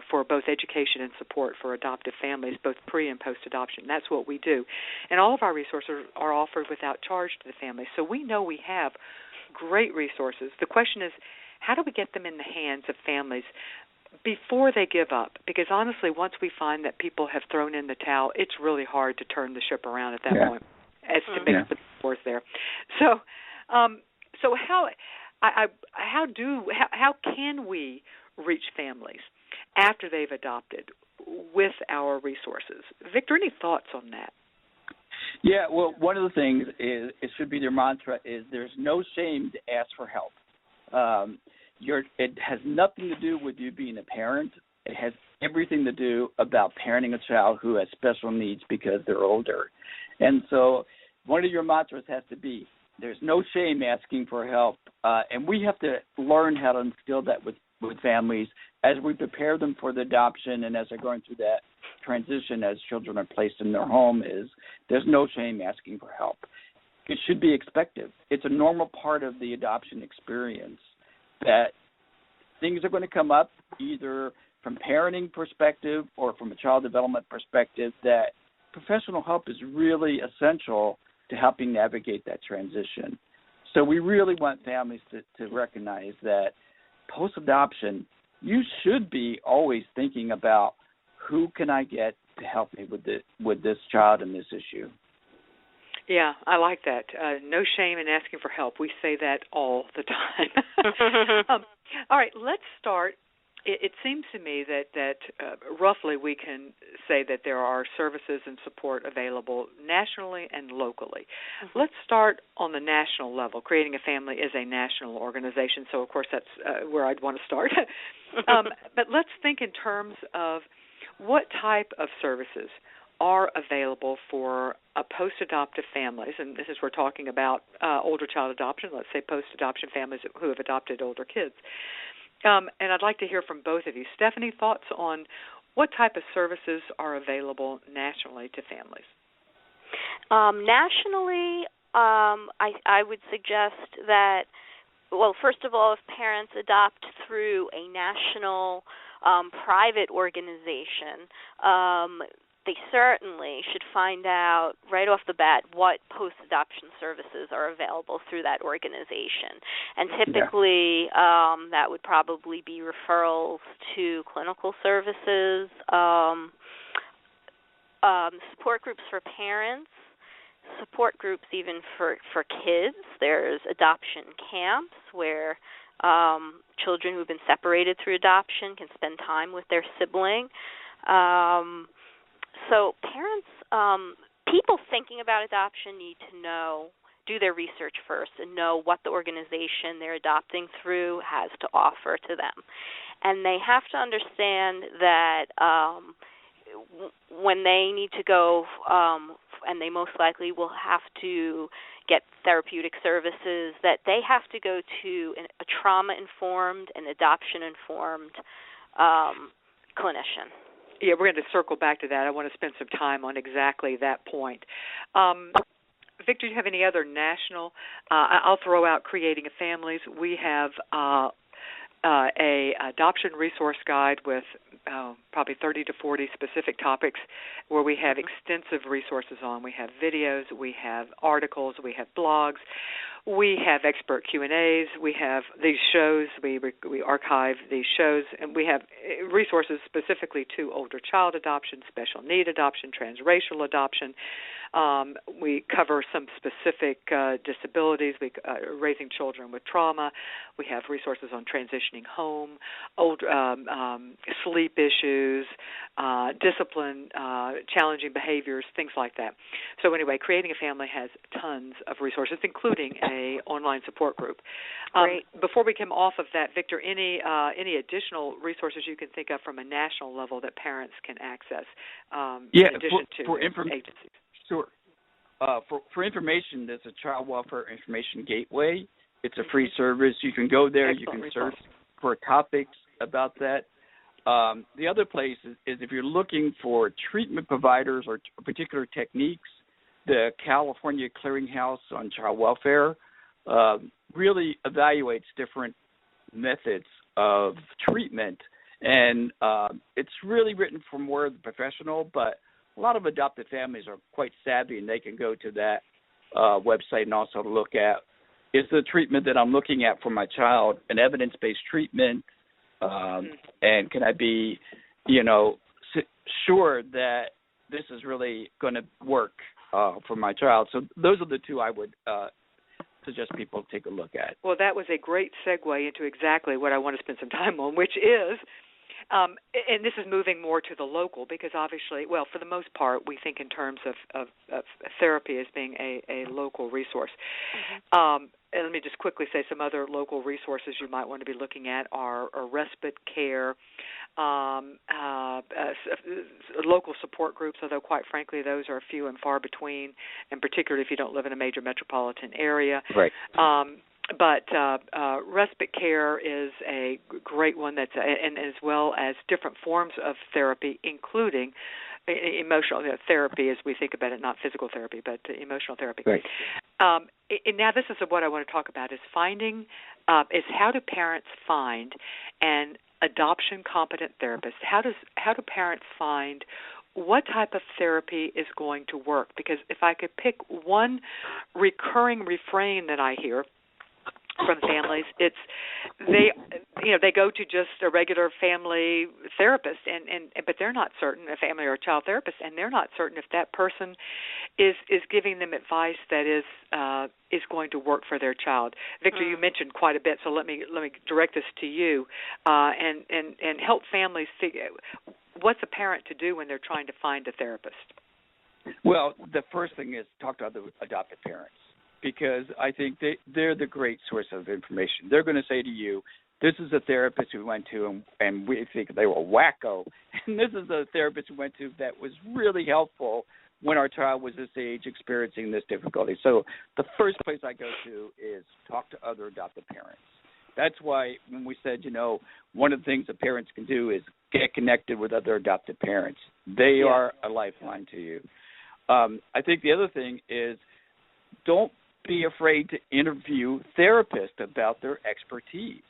for both education and support for adoptive families, both pre- and post-adoption. That's what we do. And all of our resources are offered without charge to the family. So we know we have great resources. The question is, how do we get them in the hands of families before they give up? Because honestly, once we find that people have thrown in the towel, it's really hard to turn the ship around at that point as to make the force there. So how can we reach families after they've adopted with our resources? Victor, any thoughts on that? Yeah, well, one of the things is, it should be their mantra, is there's no shame to ask for help. It has nothing to do with you being a parent. It has everything to do about parenting a child who has special needs because they're older. And so one of your mantras has to be, there's no shame asking for help. And we have to learn how to instill that with families as we prepare them for the adoption and as they're going through that transition as children are placed in their home is there's no shame asking for help. It should be expected. It's a normal part of the adoption experience that things are going to come up either from parenting perspective or from a child development perspective that professional help is really essential to helping navigate that transition. So we really want families to recognize that post-adoption, you should be always thinking about who can I get to help me with this child and this issue. Yeah, I like that. No shame in asking for help. We say that all the time. All right, let's start. It seems to me that roughly we can say that there are services and support available nationally and locally. Mm-hmm. Let's start on the national level. Creating a Family is a national organization, so of course that's where I'd want to start. But let's think in terms of what type of services are available for post-adoptive families, and this is we're talking about older child adoption, let's say post-adoption families who have adopted older kids. And I'd like to hear from both of you. Stephanie, thoughts on what type of services are available nationally to families? Nationally, I would suggest that, well, first of all, if parents adopt through a national private organization, they certainly should find out right off the bat what post-adoption services are available through that organization. And typically that would probably be referrals to clinical services, support groups for parents, support groups even for kids. There's adoption camps where children who've been separated through adoption can spend time with their sibling. So parents, people thinking about adoption need to do their research first and know what the organization they're adopting through has to offer to them. And they have to understand that when they need to go, and they most likely will have to get therapeutic services, that they have to go to a trauma-informed and adoption-informed clinician. Yeah, we're going to circle back to that. I want to spend some time on exactly that point. Victor, do you have any other national? I'll throw out Creating a Families. We have a adoption resource guide with probably 30 to 40 specific topics where we have extensive resources on. We have videos, we have articles, we have blogs, we have expert Q&As, we have these shows, we archive these shows, and we have resources specifically to older child adoption, special need adoption, transracial adoption. We cover some specific disabilities, raising children with trauma. We have resources on transitioning home, sleep issues, discipline, challenging behaviors, things like that. So anyway, Creating a Family has tons of resources, including an online support group. Great. Before we come off of that, Victor, any additional resources you can think of from a national level that parents can access in addition to agencies? Sure. For information, there's a Child Welfare Information Gateway. It's a free service. You can go there. Excellent. You can search for topics about that. The other place is if you're looking for treatment providers or particular techniques, the California Clearinghouse on Child Welfare really evaluates different methods of treatment. And it's really written for more of the professional, but a lot of adopted families are quite savvy, and they can go to that website and also look at, is the treatment that I'm looking at for my child an evidence-based treatment, and can I be, sure that this is really going to work for my child? So those are the two I would suggest people take a look at. Well, that was a great segue into exactly what I want to spend some time on, which is and this is moving more to the local because obviously, well, for the most part, we think in terms of therapy as being a local resource. Mm-hmm. And let me just quickly say some other local resources you might want to be looking at are respite care, local support groups, although quite frankly those are few and far between, and particularly if you don't live in a major metropolitan area. Right. But respite care is a great one and as well as different forms of therapy, including emotional therapy as we think about it, not physical therapy, but emotional therapy. Right. And now this is what I want to talk about is how do parents find an adoption competent therapist? How do parents find what type of therapy is going to work? Because if I could pick one recurring refrain that I hear from families, it's they go to just a regular family therapist, but they're not certain, a family or a child therapist, and they're not certain if that person is giving them advice that is going to work for their child. Victor, you mentioned quite a bit, so let me direct this to you and help families figure what's a parent to do when they're trying to find a therapist. Well, the first thing is talk to other adopted parents, because I think they're the great source of information. They're going to say to you, this is a therapist we went to, and we think they were wacko. And this is a therapist we went to that was really helpful when our child was this age experiencing this difficulty. So the first place I go to is talk to other adopted parents. That's why when we said, one of the things that parents can do is get connected with other adopted parents. They are a lifeline to you. I think the other thing is don't be afraid to interview therapists about their expertise.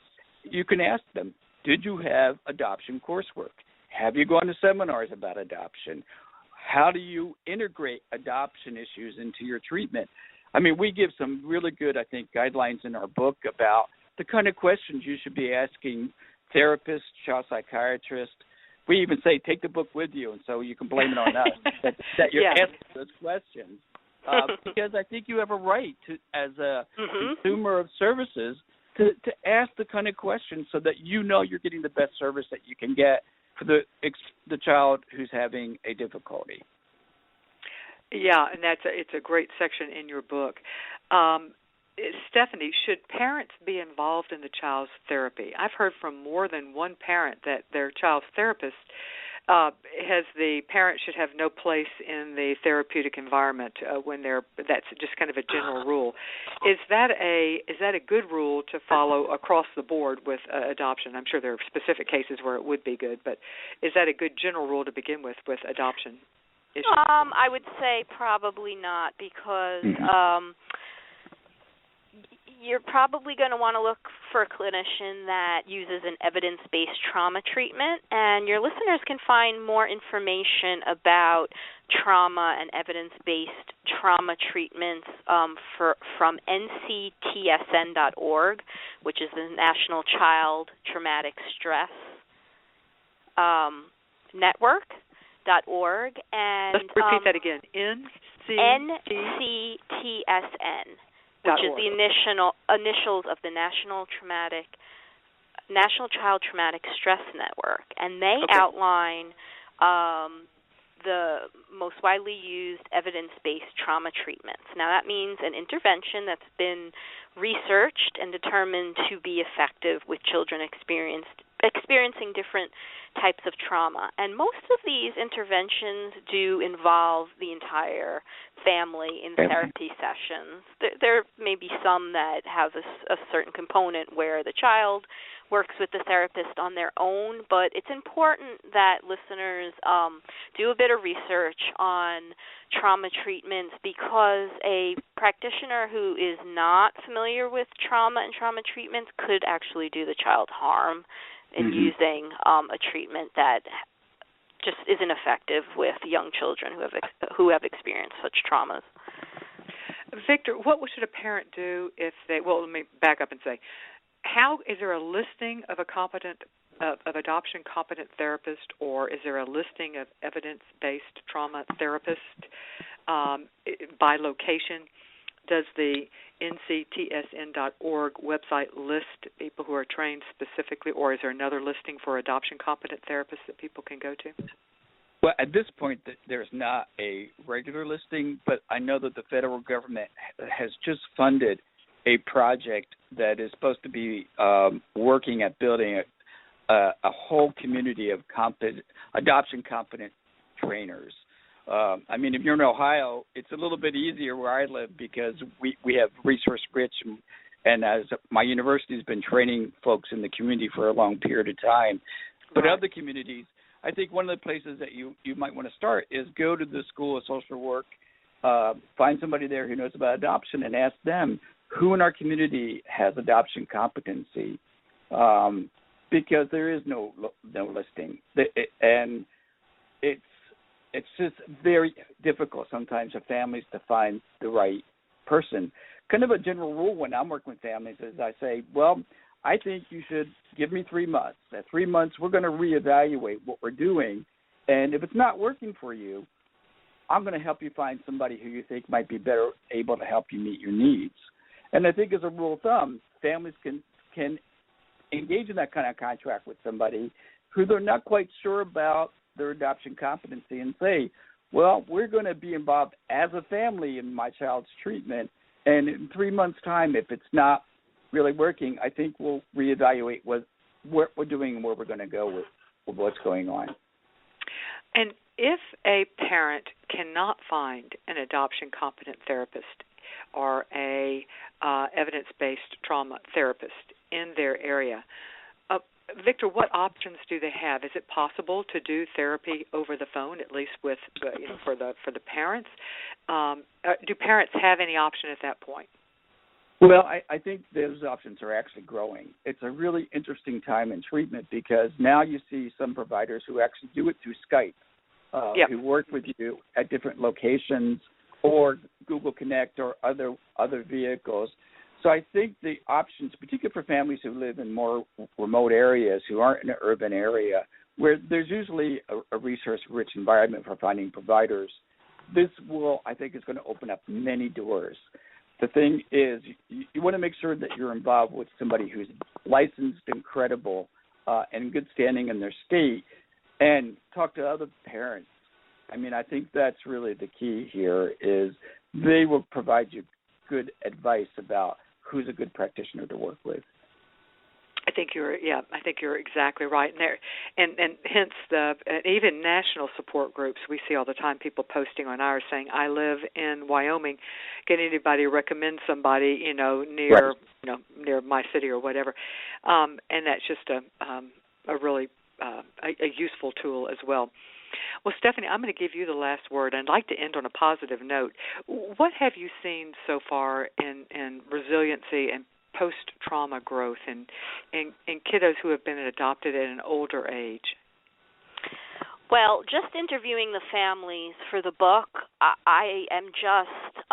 You can ask them, did you have adoption coursework? Have you gone to seminars about adoption? How do you integrate adoption issues into your treatment? I mean, we give some really good, I think, guidelines in our book about the kind of questions you should be asking therapists, child psychiatrists. We even say take the book with you, and so you can blame it on us that you're asking those questions. Because I think you have a right to, as a consumer of services, to ask the kind of questions so that you're getting the best service that you can get for the child who's having a difficulty. Yeah, and it's a great section in your book. Stephanie, should parents be involved in the child's therapy? I've heard from more than one parent that their child's therapist the parent should have no place in the therapeutic environment that's just kind of a general rule. Is that a good rule to follow across the board with adoption? I'm sure there are specific cases where it would be good, but is that a good general rule to begin with adoption issues? I would say probably not, because you're probably going to want to look for a clinician that uses an evidence-based trauma treatment, and your listeners can find more information about trauma and evidence-based trauma treatments from nctsn.org, which is the National Child Traumatic Stress Network.org. And let's repeat that again. NCTSN. Which is the initials of the National Child Traumatic Stress Network, and they outline the most widely used evidence-based trauma treatments. Now, that means an intervention that's been researched and determined to be effective with children experiencing different types of trauma. And most of these interventions do involve the entire family in therapy sessions. There may be some that have a certain component where the child works with the therapist on their own, but it's important that listeners do a bit of research on trauma treatments, because a practitioner who is not familiar with trauma and trauma treatments could actually do the child harm in using a treatment that just isn't effective with young children who have experienced such traumas. Victor, what should a parent do if they? Well, let me back up and say, is there a listing of of adoption competent therapist, or is there a listing of evidence-based trauma therapist by location? Does the nctsn.org website list people who are trained specifically, or is there another listing for adoption competent therapists that people can go to? Well, at this point, there's not a regular listing, but I know that the federal government has just funded a project that is supposed to be working at building a whole community of adoption competent trainers. I mean, if you're in Ohio, it's a little bit easier where I live because we have resource-rich and as my university has been training folks in the community for a long period of time, but other communities, I think one of the places that you might want to start is go to the School of Social Work, find somebody there who knows about adoption, and ask them who in our community has adoption competency, because there is no listing, and it's just very difficult sometimes for families to find the right person. Kind of a general rule when I'm working with families is I say, well, I think you should give me 3 months. At 3 months, we're going to reevaluate what we're doing. And if it's not working for you, I'm going to help you find somebody who you think might be better able to help you meet your needs. And I think as a rule of thumb, families can engage in that kind of contract with somebody who they're not quite sure about their adoption competency and say, well, we're going to be involved as a family in my child's treatment. And in 3 months' time, if it's not really working, I think we'll reevaluate what we're doing and where we're going to go with what's going on. And if a parent cannot find an adoption competent therapist or a evidence-based trauma therapist in their area, Victor, what options do they have? Is it possible to do therapy over the phone, at least with for the parents? Do parents have any option at that point? Well, I think those options are actually growing. It's a really interesting time in treatment because now you see some providers who actually do it through Skype, who work with you at different locations or Google Connect or other vehicles. So I think the options, particularly for families who live in more remote areas, who aren't in an urban area, where there's usually a resource-rich environment for finding providers, this I think, is going to open up many doors. The thing is, you want to make sure that you're involved with somebody who's licensed and credible and in good standing in their state, and talk to other parents. I mean, I think that's really the key here is they will provide you good advice about who's a good practitioner to work with. I think you're exactly right. And hence even national support groups we see all the time, people posting on ours saying, I live in Wyoming. Can anybody recommend somebody, near near my city or whatever? And that's just a really a useful tool as well. Well, Stephanie, I'm going to give you the last word. I'd like to end on a positive note. What have you seen so far in resiliency and post-trauma growth in kiddos who have been adopted at an older age? Well, just interviewing the families for the book, I am just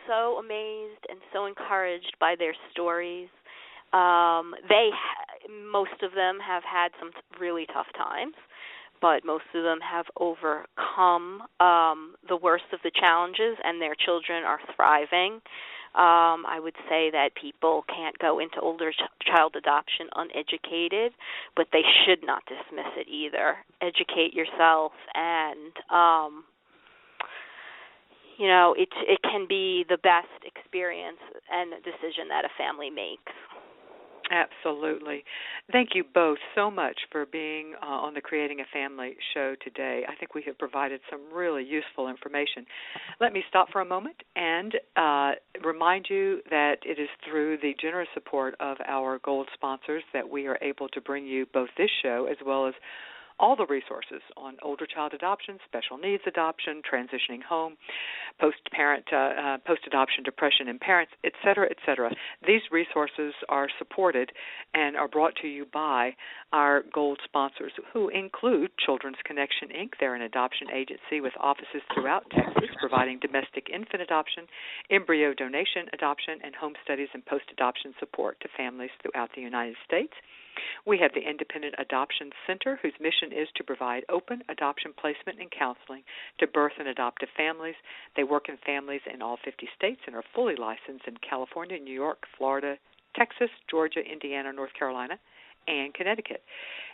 so amazed and so encouraged by their stories. Most of them have had some really tough times, but most of them have overcome the worst of the challenges, and their children are thriving. I would say that people can't go into older child adoption uneducated, but they should not dismiss it either. Educate yourself, and it can be the best experience and decision that a family makes. Absolutely. Thank you both so much for being on the Creating a Family show today. I think we have provided some really useful information. Let me stop for a moment and remind you that it is through the generous support of our gold sponsors that we are able to bring you both this show as well as all the resources on older child adoption, special needs adoption, transitioning home, post-adoption depression in parents, et cetera, et cetera. These resources are supported and are brought to you by our gold sponsors, who include Children's Connection, Inc. They're an adoption agency with offices throughout Texas, providing domestic infant adoption, embryo donation adoption, and home studies and post-adoption support to families throughout the United States. We have the Independent Adoption Center, whose mission is to provide open adoption placement and counseling to birth and adoptive families. They work in families in all 50 states and are fully licensed in California, New York, Florida, Texas, Georgia, Indiana, North Carolina, and Connecticut.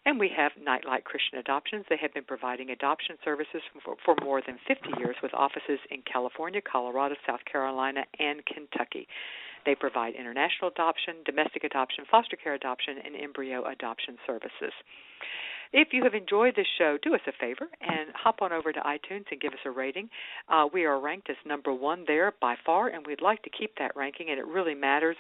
And we have Nightlight Christian Adoptions. They have been providing adoption services for more than 50 years with offices in California, Colorado, South Carolina, and Kentucky. They provide international adoption, domestic adoption, foster care adoption, and embryo adoption services. If you have enjoyed this show, do us a favor and hop on over to iTunes and give us a rating. We are ranked as number 1 there by far, and we'd like to keep that ranking, and it really matters.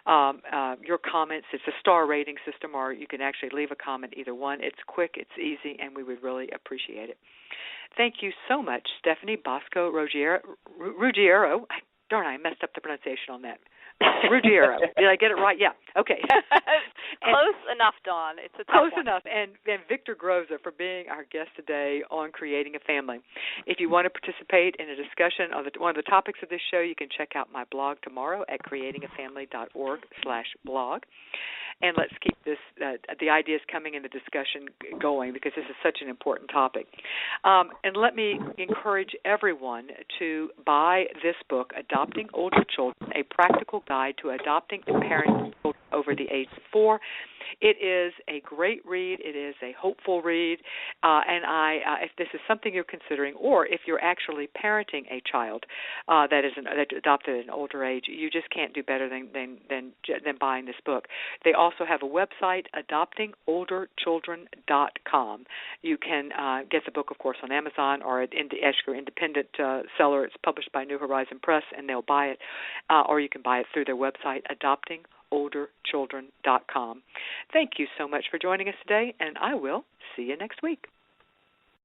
Your comments, it's a star rating system, or you can actually leave a comment, either one. It's quick, it's easy, and we would really appreciate it. Thank you so much, Stephanie Bosco-Ruggiero. Darn, I messed up the pronunciation on that. Ruggiero. Did I get it right? Yeah. Okay. Close enough, Dawn. It's a tough Close one. enough. And Victor Groza for being our guest today on Creating a Family. If you want to participate in a discussion on one of the topics of this show, you can check out my blog tomorrow at creatingafamily.org/blog. And let's keep the ideas coming and the discussion going, because this is such an important topic. And let me encourage everyone to buy this book, Adopting Older Children, A Practical Guide to Adopting and Parenting Children Over the Age of 4. It is a great read. It is a hopeful read. And if this is something you're considering, or if you're actually parenting a child that adopted at an older age, you just can't do better than buying this book. They also have a website, adoptingolderchildren.com. You can get the book, of course, on Amazon or at your independent seller. It's published by New Horizon Press, and they'll buy it. Or you can buy it through their website, adoptingolderchildren.com. Thank you so much for joining us today, and I will see you next week.